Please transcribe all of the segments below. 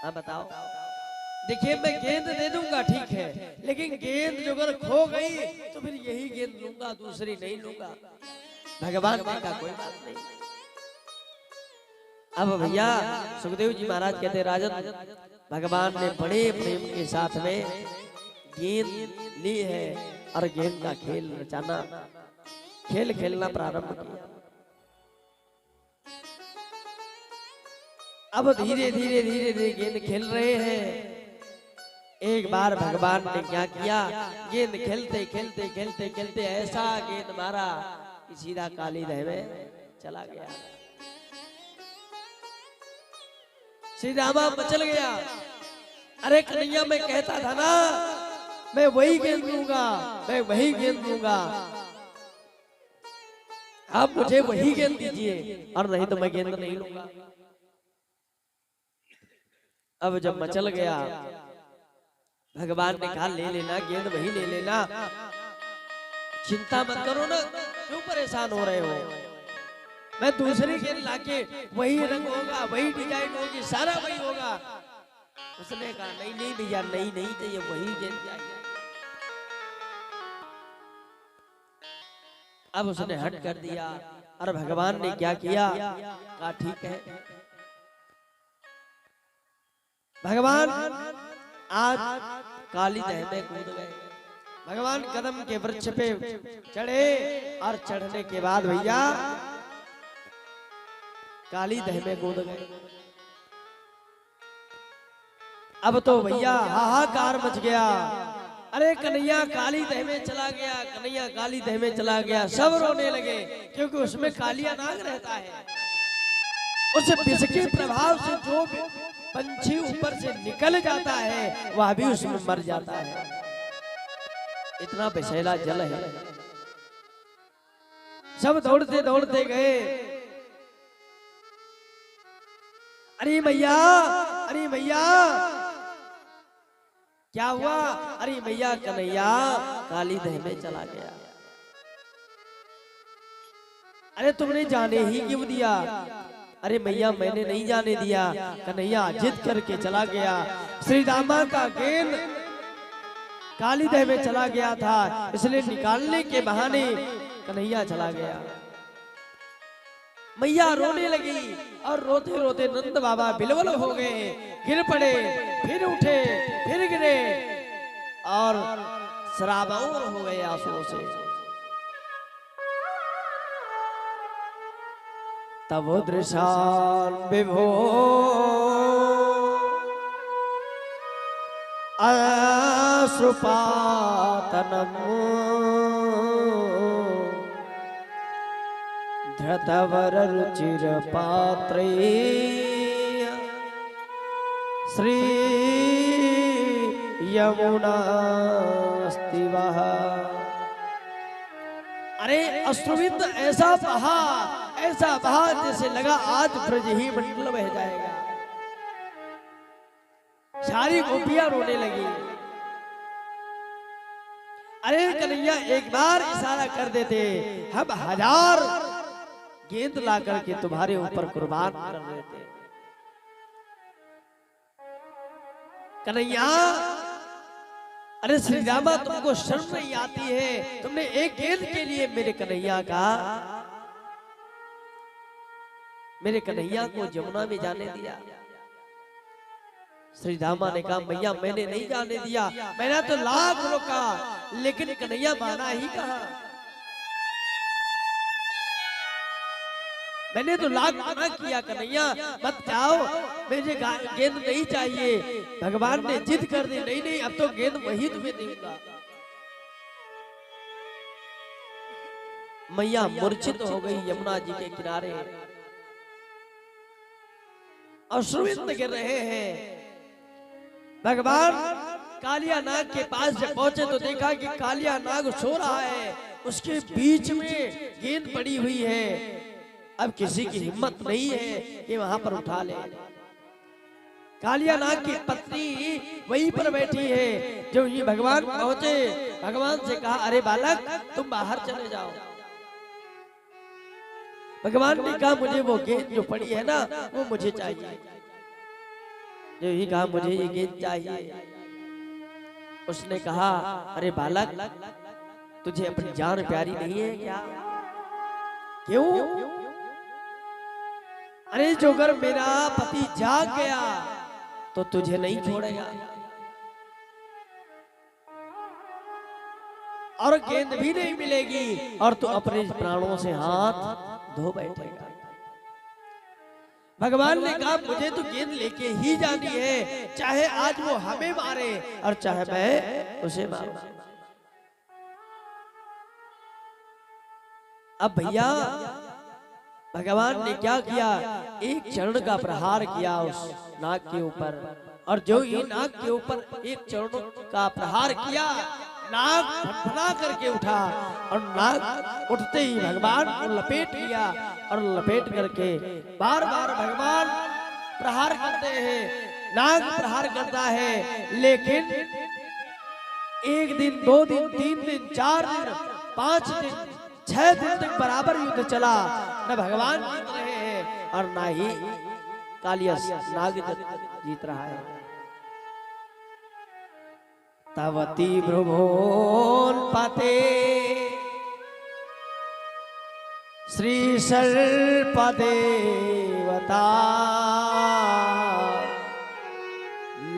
हाँ बताओ। देखिए मैं गेंद दे दूंगा ठीक है, लेकिन गेंद जो अगर खो गई तो फिर यही गेंद लूंगा, दूसरी नहीं लूंगा। भगवान ने कहा कोई बात नहीं। अब भैया सुखदेव जी महाराज कहते राजन, भगवान ने बड़े प्रेम के साथ में गेंद ली है और गेंद का खेल रचाना, खेल खेलना प्रारंभ किया। अब धीरे धीरे धीरे धीरे गेंद खेल रहे हैं। एक बार भगवान ने क्या किया, गेंद खेलते खेलते खेलते खेलते ऐसा गेंद मारा कि सीधा काली दह में चला गया। श्री रामा मचल गया। अरे कन्हैया मैं कहता था ना, मैं वही गेंद लूंगा, मैं वही गेंद लूंगा, आप मुझे वही गेंद दीजिए और नहीं तो मैं गेंद नहीं लूंगा। अब जब मचल गया, भगवान ने कहा ले लेना गेंद, वही ले लेना, चिंता मत करो ना, क्यों परेशान हो रहे हो, मैं दूसरी गेंद लाके वही रंग होगा, वही डिजाइन होगी, सारा वही होगा। उसने कहा नहीं नहीं भैया, नहीं नहीं चाहिए, वही गेंद चाहिए। अब उसने हट कर दिया और भगवान ने क्या किया, कहा ठीक है। भगवान आज काली दह में कूद गए। भगवान कदम के वृक्ष पे चढ़े और चढ़ने के बाद भैया काली दह में कूद गए। अब तो भैया हाहाकार मच गया। अरे कन्हैया काली दह में चला गया, कन्हैया काली दह में चला गया। सब रोने लगे क्योंकि उसमें कालिया नाग रहता है। उस विष के प्रभाव से जो पंछी ऊपर से निकल जाता है वह भी उसमें मर जाता है। इतना विषैला जल है। सब दौड़ते दौड़ते गए। अरे भैया, अरे भैया क्या हुआ? अरे भैया कन्हैया काली दह में चला गया। अरे तुमने जाने ही क्यों दिया? अरे भैया मैंने नहीं जाने दिया, कन्हैया जिद करके चला गया। श्री रामा का गेंद काली दह में चला गया था, इसलिए निकालने के बहाने कन्हैया चला गया। मैया रोने लगी और रोते रोते नंद बाबा बिलवल हो गए, गिर पड़े, फिर उठे, फिर गिरे और सराबाउर हो गए आंसुओं से। तब दृशान विभो अश्रुपातनम धृतवर रुचिर पात्रे श्री यमुना स्तिवः। अरे अश्रुबिंद ऐसा बहा, ऐसा बहा जैसे लगा आज ब्रज ही मंडल बह जाएगा। सारी गोपियां रोने लगी। अरे कन्हैया एक बार इशारा कर देते, हम 1000 गेंद ला करके तुम्हारे ऊपर कुर्बान कर देते। कन्हैया अरे श्री रामा तुमको शर्म नहीं आती है? तुमने एक गेंद के लिए मेरे कन्हैया को जमुना में जाने दिया। श्री रामा ने कहा भैया मैंने नहीं जाने दिया, मैंने तो लाख रोका, लेकिन कन्हैया माना ही कहा। मैंने तो लाख मना किया, कन्हैया मत जाओ, मुझे गेंद नहीं चाहिए। भगवान ने जिद कर दी, नहीं नहीं अब तो गेंद वही तुम्हें दूंगा। मैया मूर्छित हो गई यमुना जी के किनारे, अश्रुबिंद गिर रहे हैं। भगवान कालिया नाग के पास जब पहुंचे तो देखा कि कालिया नाग सो रहा है, उसके बीच में गेंद पड़ी हुई है। अब किसी की हिम्मत नहीं है कि वहां पर उठा ले। कालिया नाग की पत्नी वहीं पर बैठी है। जब ये भगवान पहुंचे, भगवान से कहा अरे बालक तुम बाहर चले जाओ। भगवान ने कहा मुझे वो गेंद जो पड़ी है ना वो मुझे चाहिए। जो ही कहा मुझे ये गेंद चाहिए। उसने कहा अरे बालक, तुझे अपनी जान प्यारी नहीं है क्या? क्यों? अरे जो अगर मेरा पति जाग गया तो तुझे नहीं छोड़ेगा और गेंद भी नहीं मिलेगी और तू अपने प्राणों से हाथ धो बैठेगा। भगवान ने कहा मुझे तो गेंद लेके ही जानी है, चाहे आज वो हमें मारे और चाहे मैं उसे मारूं। अब भैया भगवान ने क्या किया, एक चरण का प्रहार किया उस नाग के ऊपर, और जो ये नाग के ऊपर एक चरण का प्रहार किया, नाग फटफटा करके उठा और नाग उठते ही भगवान को लपेट लिया और लपेट करके बार बार भगवान प्रहार करते हैं, नाग प्रहार करता है। लेकिन एक दिन, 2 दिन, 3 दिन, 4 दिन, 5 दिन, 6 दिन तक बराबर युद्ध चला। न भगवान जीत रहे हैं और ना ही कालिया नाग जीत रहा है। तवती भ्रुभोन पते श्री सर्पदेवता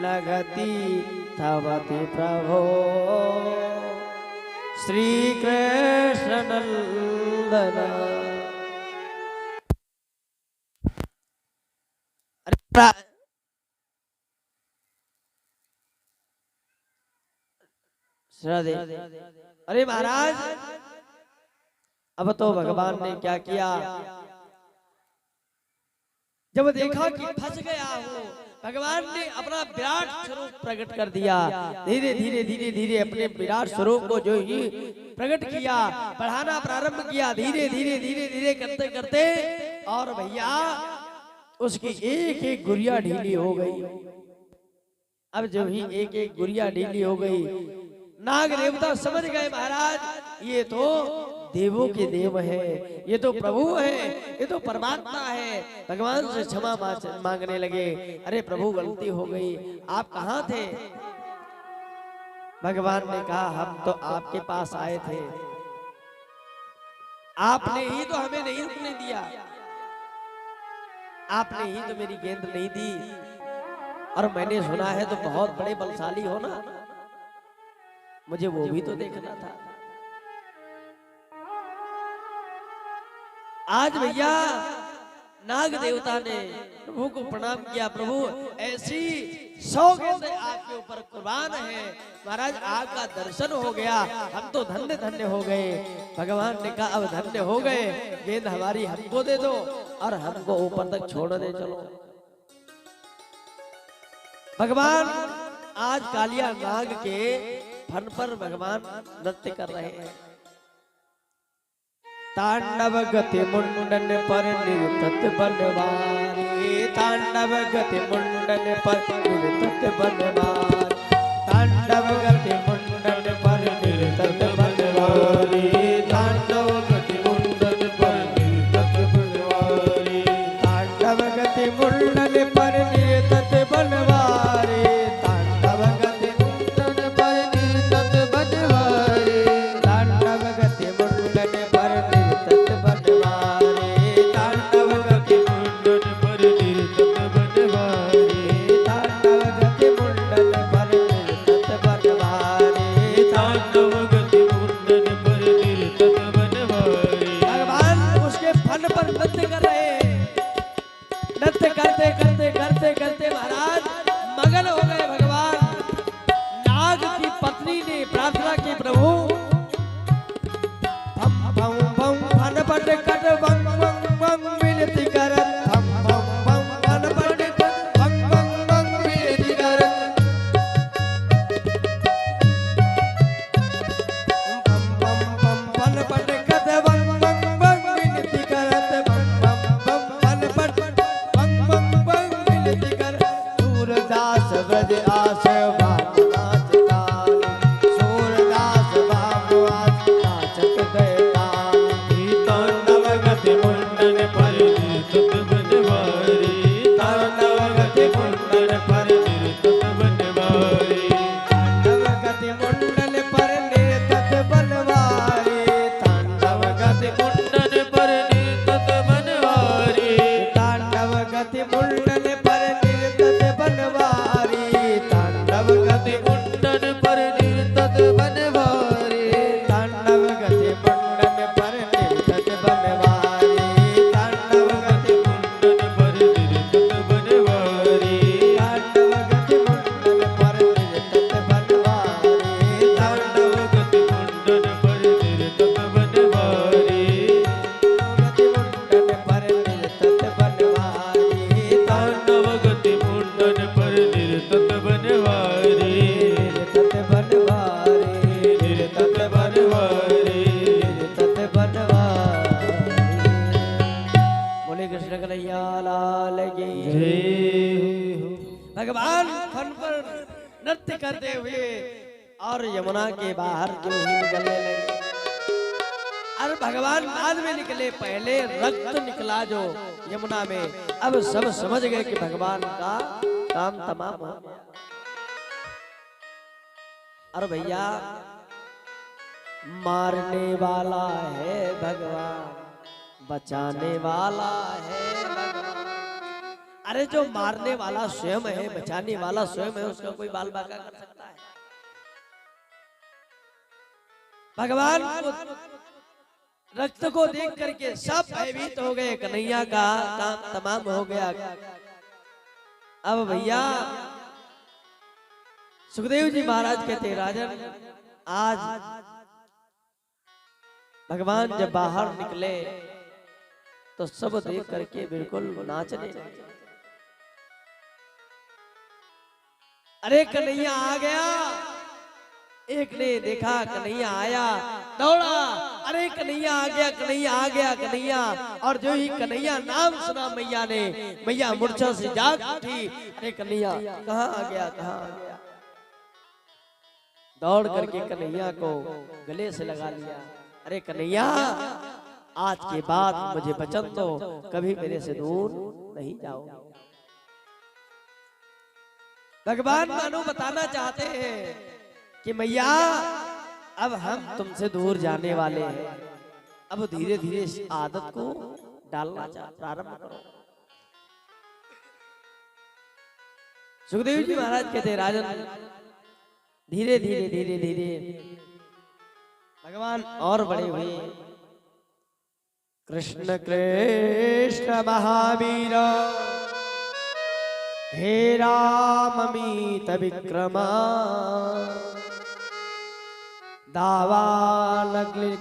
लगती तवती प्रभो श्री कृष्ण नंदना। अरे महाराज, अब तो भगवान ने क्या किया, जब देखा कि फंस गया हूँ, भगवान ने अपना विराट स्वरूप प्रकट कर दिया। धीरे धीरे धीरे धीरे अपने विराट स्वरूप को जो ही प्रकट किया, बढ़ाना प्रारंभ किया, धीरे धीरे धीरे धीरे करते करते, और भैया उसकी एक एक गुड़िया ढीली हो गई। अब जब ही एक एक गुड़िया ढीली हो गई, नाग देवता समझ गए महाराज ये तो देवों के देव है, ये तो प्रभु है, ये तो परमात्मा है। भगवान से क्षमा मांगने लगे। अरे प्रभु गलती हो गई, आप कहाँ थे? भगवान ने कहा हम तो आपके पास आए थे, आपने ही तो हमें नहीं रुकने दिया, आपने ही तो मेरी गेंद नहीं दी, और मैंने सुना है तो बहुत बड़े बलशाली हो ना, मुझे वो भी तो देखना था। आज भैया नाग देवता ने प्रभु को प्रणाम किया। प्रभु ऐसी 100 गेंदें आपके ऊपर कुर्बान है महाराज, आपका दर्शन हो गया, हम तो धन्य धन्य हो गए। भगवान ने कहा अब धन्य हो गए, गेंद हमारी हमको दे दो और हमको ऊपर तक छोड़ दे चलो। भगवान आज कालिया नाग के फन पर भगवान नृत्य कर रहे हैं। तांडव गति मुंडन पर निर्तत बनवारी, तांडव गति मुंडन पर निर्तत बनवारी, तांडव गति मुंडन पर निर्तत बनवारी, तांडव गति मुंडन पर निर्तत बनवारी, तांडव गति मुंडन पर निर्तत बनवारी, तांडव गति मुंडन पर निर्तत बनवारी, तांडव गति मुंडन पर निर्तत बनवारी, तांडव गति मुंडन पर निर्तत बनवारी, तांडव गति मुंडन पर निर्तत बनवारी, तांडव गति मुंडन पर निर्तत बनवारी। भगवान उसके फन पर नृत्य कर रहे हैं। नृत्य करते करते करते करते महाराज मगन हो गए। भगवान नाग की पत्नी ने प्रार्थना की प्रभु भम भम भम फन पट कट बम बम बम विनती करत, भम भम भम फन पट कट बम बम बम विनती करत, भम भम भम फन पट कट बम बम बम विनती करत, भम भम भम फन पट बम बम बम विनती करत। सूरदास ब्रज आस बाबू नाच ताल, सूरदास बाबू आस नाचत गए ताल, तांडव गति मुंडन पर निर्तत बनवारी, तांडव गति मुंडन पर भगवान फन पर नृत्य करते हुए और यमुना के बाहर जो ही निकलने लगे। और भगवान बाद में निकले, पहले रक्त निकला जो यमुना में। अब सब समझ गए कि भगवान का काम तमाम हो गया। और भैया मारने वाला है भगवान, बचाने वाला है भगवान। अरे जो मारने वाला स्वयं है, बचाने वाला स्वयं है, उसका कोई बाल बाका कर सकता है? भगवान रक्त को देख करके सब भयभीत हो गए, कन्हैया का काम तमाम हो गया। अब भैया सुखदेव जी महाराज कहते, राजन आज भगवान जब बाहर निकले तो सब देख करके बिल्कुल नाचने लगे। अरे कन्हैया आ गया, एक ने देखा कन्हैया आया, दौड़ा, अरे कन्हैया आ गया, कन्हैया आ गया, कन्हैया। और जो ही कन्हैया नाम सुना मैया ने, मैया मूर्छा से जाग उठी। अरे कन्हैया कहाँ आ गया, कहाँ आ गया। दौड़ करके कन्हैया को गले से लगा लिया। अरे कन्हैया आज के बाद मुझे वचन दो, कभी मेरे से दूर नहीं जाओ। भगवान मानो बताना चाहते हैं कि मैया अब हम तुमसे दूर जाने वाले हैं, अब धीरे धीरे इस आदत को डालना प्रारंभ करो। सुखदेव जी महाराज कहते, राजन धीरे धीरे धीरे धीरे भगवान और बड़े हुए। कृष्ण कृष्ण महावीर हे राममीत विक्रमा, दावानग्निकावास